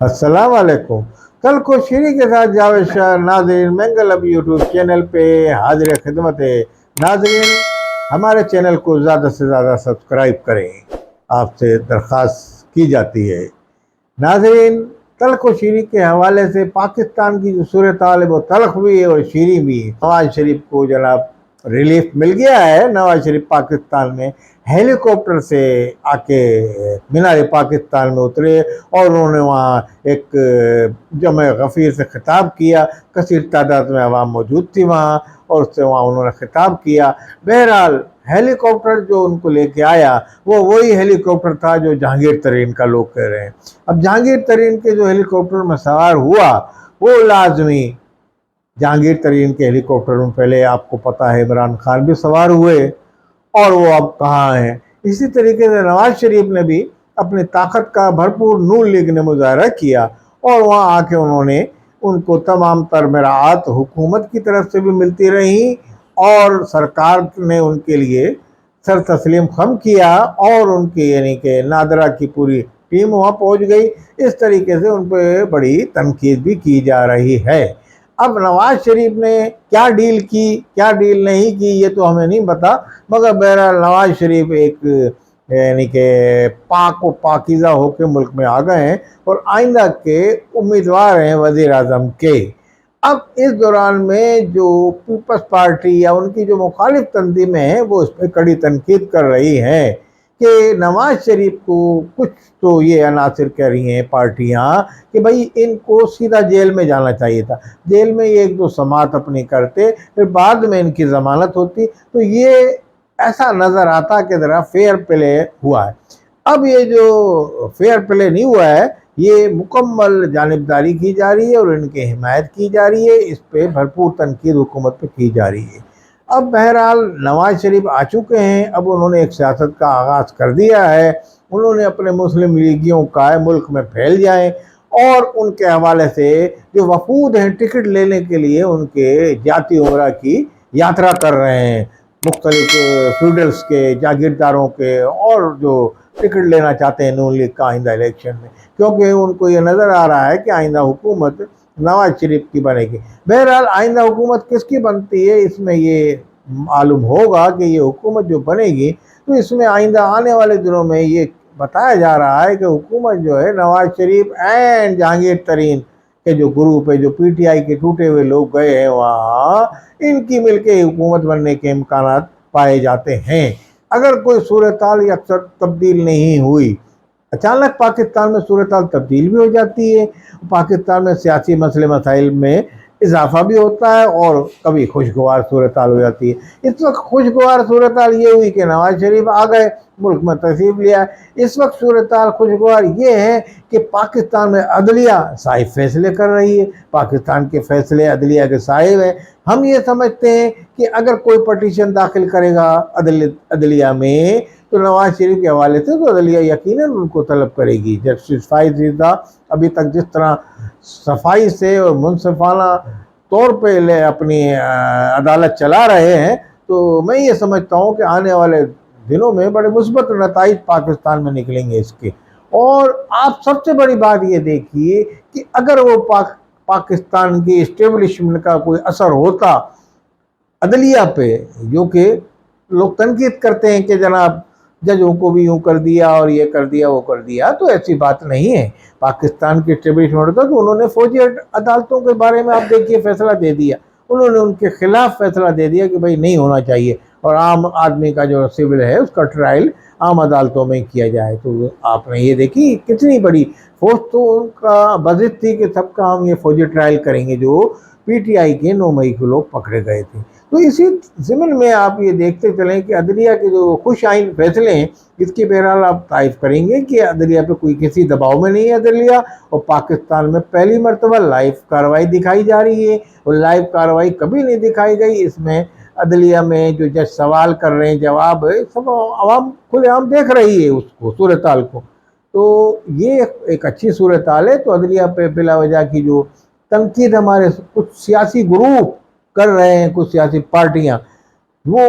अस्सलाम वालेकुम। कल को शीरी के साथ जावेद शाह। नाजरीन, मंगल अब यूट्यूब चैनल पे हाजिर खिदमत है। नाजरीन, हमारे चैनल को ज़्यादा से ज़्यादा सब्सक्राइब करें, आपसे दरख्वास्त की जाती है। नाजरीन, कल को शीरी के हवाले से पाकिस्तान की जो सूरत हाल है वो तल्ख भी है और शीरी भी है। नवाज शरीफ को जनाब रिलीफ मिल गया है। नवाज शरीफ पाकिस्तान में हेलीकॉप्टर से आके मीनार पाकिस्तान में उतरे और उन्होंने वहाँ एक जमे गफ़ीर से खिताब किया। कसीर तादाद में आवाम मौजूद थी वहाँ और उससे वहाँ उन्होंने खिताब किया। बहरहाल हेलीकॉप्टर जो उनको लेके आया वो वही हेलीकॉप्टर था जो जहांगीर तरीन का लोग कह रहे हैं। अब जहांगीर तरीन के जो हेलीकॉप्टर में सवार हुआ वो लाजमी जहांगीर तरीन के हेलीकॉप्टर में पहले आपको पता है इमरान खान भी सवार हुए और वो अब कहाँ हैं। इसी तरीके से नवाज शरीफ ने भी अपनी ताकत का भरपूर नून लीग ने मुजाहरा किया और वहाँ आके उन्होंने उनको तमाम तरमेरात हुकूमत की तरफ से भी मिलती रहीं और सरकार ने उनके लिए सर तस्लीम खम किया और उनकी यानी कि नादरा की पूरी टीम वहाँ पहुँच गई। इस तरीके से उन पर बड़ी तनकीद भी की जा रही है। अब नवाज शरीफ ने क्या डील की क्या डील नहीं की ये तो हमें नहीं पता, मगर बहरहाल नवाज शरीफ एक यानी कि पाक व पाकीज़ा होकर मुल्क में आ गए हैं और आइंदा के उम्मीदवार हैं वज़ीर आज़म के। अब इस दौरान में जो पीपल्स पार्टी या उनकी जो मुखालिफ तंजीमें हैं वो इस पर कड़ी तनकीद कर रही हैं कि नवाज शरीफ को कुछ तो ये अनासिर कह रही हैं पार्टियां कि भाई इनको सीधा जेल में जाना चाहिए था। जेल में ये एक दो समात अपनी करते फिर बाद में इनकी ज़मानत होती तो ये ऐसा नज़र आता कि ज़रा फेयर प्ले हुआ है। अब ये जो फेयर प्ले नहीं हुआ है ये मुकम्मल जानिबदारी की जा रही है और इनकी हिमायत की जा रही है। इस पर भरपूर तनकीद हुकूमत पर की जा रही है। अब बहरहाल नवाज शरीफ आ चुके हैं। अब उन्होंने एक सियासत का आगाज़ कर दिया है। उन्होंने अपने मुस्लिम लीगियों का मुल्क में फैल जाएं और उनके हवाले से जो वफूद हैं टिकट लेने के लिए उनके जाती उमरा की यात्रा कर रहे हैं। मुख्तलिफ फ्यूडल्स के, जागीरदारों के और जो टिकट लेना चाहते हैं नून लीग का आइंदा इलेक्शन में, क्योंकि उनको ये नज़र आ रहा है कि आइंदा हुकूमत नवाज शरीफ की बनेगी। बहरहाल आइंदा हुकूमत किसकी बनती है इसमें ये मालूम होगा कि ये हुकूमत जो बनेगी तो इसमें आइंदा आने वाले दिनों में ये बताया जा रहा है कि हुकूमत जो है नवाज शरीफ एंड जहांगीर तरीन के जो ग्रुप है, जो पीटीआई के टूटे हुए लोग गए हैं वहाँ, इनकी मिलके हुकूमत बनने के इम्कानात पाए जाते हैं। अगर कोई सूरत हाल अक्सर तब्दील नहीं हुई, अचानक पाकिस्तान में सूरत हाल तब्दील भी हो जाती है। पाकिस्तान में सियासी मसले मसाइल में इजाफा भी होता है और कभी खुशगवार सूरत हाल हो जाती है। इस वक्त खुशगवार सूरत हाल ये हुई कि नवाज शरीफ आ गए, मुल्क में तशरीफ लिया। इस वक्त सूरत हाल खुशगवार ये है कि पाकिस्तान में अदलिया साहिब फैसले कर रही है। पाकिस्तान के फैसले अदलिया के साहिब हैं। हम ये समझते हैं कि अगर कोई पटिशन दाखिल करेगा अदलिया में तो नवाज शरीफ के हवाले से तो अदलिया यकीनन उनको तलब करेगी। जस्टिस फाइज रिज़ा अभी तक जिस तरह सफाई से और मुनसिफाना तौर पे अपनी अदालत चला रहे हैं तो मैं ये समझता हूँ कि आने वाले दिनों में बड़े मुस्बत नताइज पाकिस्तान में निकलेंगे इसके। और आप सबसे बड़ी बात ये देखिए कि अगर वो पाकिस्तान की इस्टेब्लिशमेंट का कोई असर होता अदलिया पे, जो कि लोग तनकीद करते हैं कि जनाब जजों को भी यूँ कर दिया और ये कर दिया वो कर दिया, तो ऐसी बात नहीं है। पाकिस्तान की इस्टेब्लिशमेंट होता तो उन्होंने फौजी अदालतों के बारे में आप देखिए फैसला दे दिया, उन्होंने उनके खिलाफ फैसला दे दिया कि भाई नहीं होना चाहिए और आम आदमी का जो सिविल है उसका ट्रायल आम अदालतों में किया जाए। तो आपने ये देखी कितनी बड़ी फौज तो उनका बजट थी कि सबका हम ये फौजी ट्रायल करेंगे जो पीटीआई के 9 मई को लोग पकड़े गए थे। तो इसी ज़िमन में आप ये देखते चलें कि अदलिया के जो खुश आइन फैसले हैं इसकी बहरहाल आप तारीफ करेंगे कि अदलिया पे कोई किसी दबाव में नहीं है अदलिया। और पाकिस्तान में पहली मरतबा लाइव कार्रवाई दिखाई जा रही है और लाइव कार्रवाई कभी नहीं दिखाई गई। इसमें अदलिया में जो जज सवाल कर रहे हैं जवाब सब आवाम खुलेआम देख रही है उसको सूरत हाल को। तो ये एक अच्छी सूरत हाल है। तो अदलिया पे बिला वजह की जो तनकीद हमारे कुछ सियासी ग्रुप कर रहे हैं, कुछ सियासी पार्टियां, वो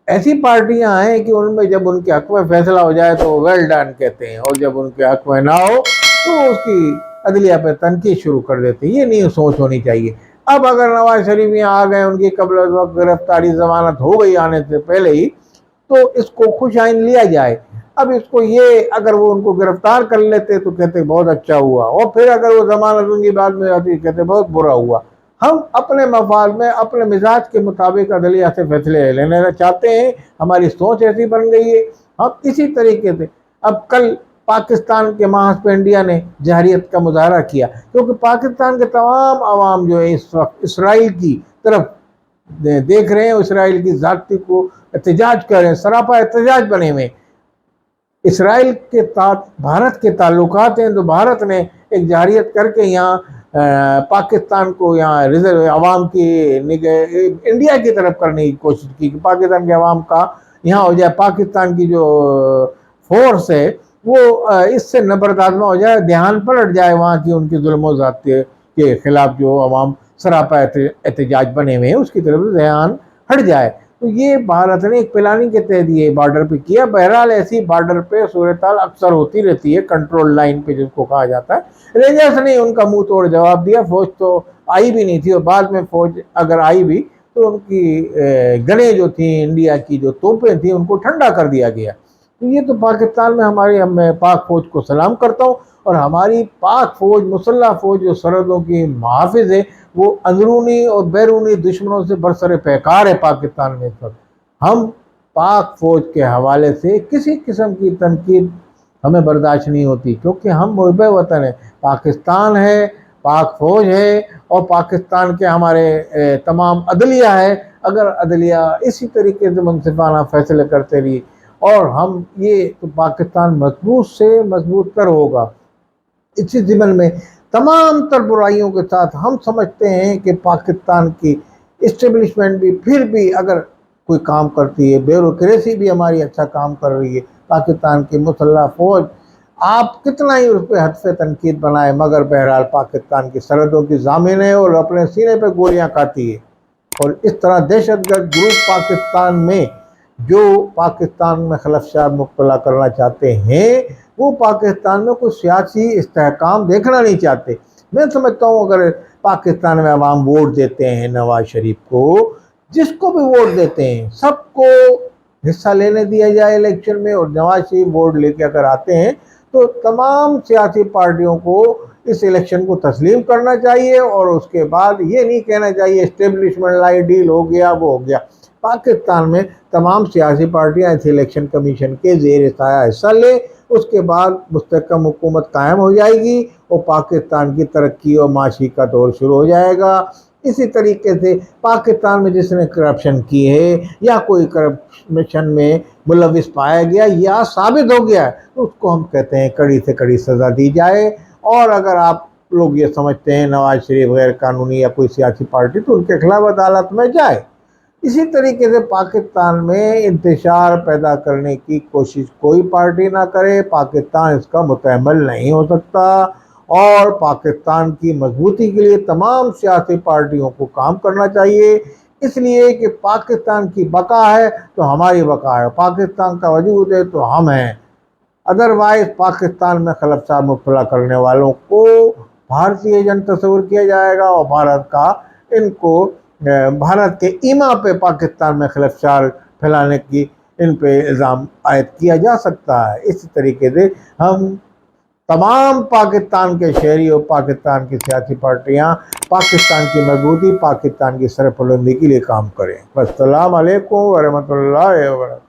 ऐसी पार्टियां हैं कि उनमें जब उनके हक में फैसला हो जाए तो वेल डन कहते हैं और जब उनके हक में ना हो तो उसकी عدلیہ پہ تنقید شروع کر دیتے. یہ نہیں سوچ ہونی چاہیے. اب اگر نواز شریف یہاں آ گئے, ان کی قبل از وقت گرفتاری ضمانت ہو گئی آنے سے پہلے ہی, تو اس کو خوش آئند لیا جائے. اب اس کو یہ اگر وہ ان کو گرفتار کر لیتے تو کہتے بہت اچھا ہوا, اور پھر اگر وہ ضمانت ان کی بعد میں آتی کہتے بہت برا ہوا. ہم اپنے مفاد میں اپنے مزاج کے مطابق عدلیہ سے فیصلے لینا چاہتے ہیں. ہماری سوچ ایسی بن گئی ہے. ہم اسی طریقے سے اب کل پاکستان کے محاذ پہ انڈیا نے جہریت کا مظاہرہ کیا, کیونکہ پاکستان کے تمام عوام جو ہے اس وقت اسرائیل کی طرف دیکھ رہے ہیں, اسرائیل کی ذاتی کو احتجاج کر رہے ہیں, سراپا احتجاج بنے ہوئے. اسرائیل کے ساتھ بھارت کے تعلقات ہیں, تو بھارت نے ایک جہریت کر کے یہاں پاکستان کو یہاں ریزرو عوام کی انڈیا کی طرف کرنے کی کوشش کی کہ پاکستان کے عوام کا یہاں ہو جائے, پاکستان کی جو فورس ہے وہ اس سے نبردآزما ہو جائے, دھیان پلٹ جائے وہاں کی ان کی ظلم و زیادتی کے خلاف جو عوام سراپا احتجاج بنے ہوئے ہیں اس کی طرف دھیان ہٹ جائے. تو یہ بھارت نے ایک پلاننگ کے تحت یہ بارڈر پہ کیا. بہرحال ایسی بارڈر پہ صورتحال اکثر ہوتی رہتی ہے, کنٹرول لائن پہ جس کو کہا جاتا ہے. رینجرز نے ان کا منہ توڑ جواب دیا. فوج تو آئی بھی نہیں تھی, اور بعد میں فوج اگر آئی بھی تو ان کی گنیں جو تھیں, انڈیا کی جو توپیں تھیں, ان کو ٹھنڈا کر دیا گیا. تو یہ تو پاکستان میں میں پاک فوج کو سلام کرتا ہوں. اور ہماری پاک فوج, مسلح فوج جو سرحدوں کی محافظ ہے, وہ اندرونی اور بیرونی دشمنوں سے برسر پیکار ہے پاکستان میں. اس وقت ہم پاک فوج کے حوالے سے کسی قسم کی تنقید ہمیں برداشت نہیں ہوتی, کیونکہ ہم محب وطن ہیں. پاکستان ہے, پاک فوج ہے, اور پاکستان کے ہمارے تمام عدلیہ ہے. اگر عدلیہ اسی طریقے سے منصفانہ فیصلے کرتے رہی اور ہم یہ تو پاکستان مضبوط سے مضبوط تر ہوگا. اسی ضمن میں تمام تر برائیوں کے ساتھ ہم سمجھتے ہیں کہ پاکستان کی اسٹیبلشمنٹ بھی پھر بھی اگر کوئی کام کرتی ہے, بیوروکریسی بھی ہماری اچھا کام کر رہی ہے. پاکستان کی مسلح فوج آپ کتنا ہی اس پہ حد سے تنقید بنائے, مگر بہرحال پاکستان کی سرحدوں کی ضامن ہے اور اپنے سینے پہ گولیاں کھاتی ہے. اور اس طرح دہشت گرد گروپ پاکستان میں جو پاکستان میں خلفشات مبتلا کرنا چاہتے ہیں, وہ پاکستان میں کوئی سیاسی استحکام دیکھنا نہیں چاہتے. میں سمجھتا ہوں اگر پاکستان میں عوام ووٹ دیتے ہیں نواز شریف کو, جس کو بھی ووٹ دیتے ہیں سب کو حصہ لینے دیا جائے الیکشن میں, اور نواز شریف ووٹ لے کے اگر آتے ہیں تو تمام سیاسی پارٹیوں کو اس الیکشن کو تسلیم کرنا چاہیے, اور اس کے بعد یہ نہیں کہنا چاہیے اسٹیبلشمنٹ لائی ڈیل ہو گیا وہ ہو گیا. پاکستان میں تمام سیاسی پارٹیاں اس الیکشن کمیشن کے زیر سایہ حصہ لیں, اس کے بعد مستحکم حکومت قائم ہو جائے گی اور پاکستان کی ترقی اور معاشی کا دور شروع ہو جائے گا. اسی طریقے سے پاکستان میں جس نے کرپشن کی ہے یا کوئی کرپشن میں ملوث پایا گیا یا ثابت ہو گیا تو اس کو ہم کہتے ہیں کڑی سے کڑی سزا دی جائے. اور اگر آپ لوگ یہ سمجھتے ہیں نواز شریف غیر قانونی یا کوئی سیاسی پارٹی, تو ان کے خلاف عدالت میں جائے. اسی طریقے سے پاکستان میں انتشار پیدا کرنے کی کوشش کوئی پارٹی نہ کرے. پاکستان اس کا متحمل نہیں ہو سکتا, اور پاکستان کی مضبوطی کے لیے تمام سیاسی پارٹیوں کو کام کرنا چاہیے. اس لیے کہ پاکستان کی بقا ہے تو ہماری بقا ہے, پاکستان کا وجود ہے تو ہم ہیں. ادروائز پاکستان میں خلفشات مبتلا کرنے والوں کو بھارتی ایجنٹ تصور کیا جائے گا, اور بھارت کا ان کو بھارت کے ایما پہ پاکستان میں خلفشات پھیلانے کی ان پہ الزام عائد کیا جا سکتا ہے. اسی طریقے سے ہم تمام پاکستان کے شہری اور پاکستان کی سیاسی پارٹیاں پاکستان کی مضبوطی, پاکستان کی سربلندی کے لیے کام کریں. السلام علیکم ورحمۃ اللہ وبرکاتہ.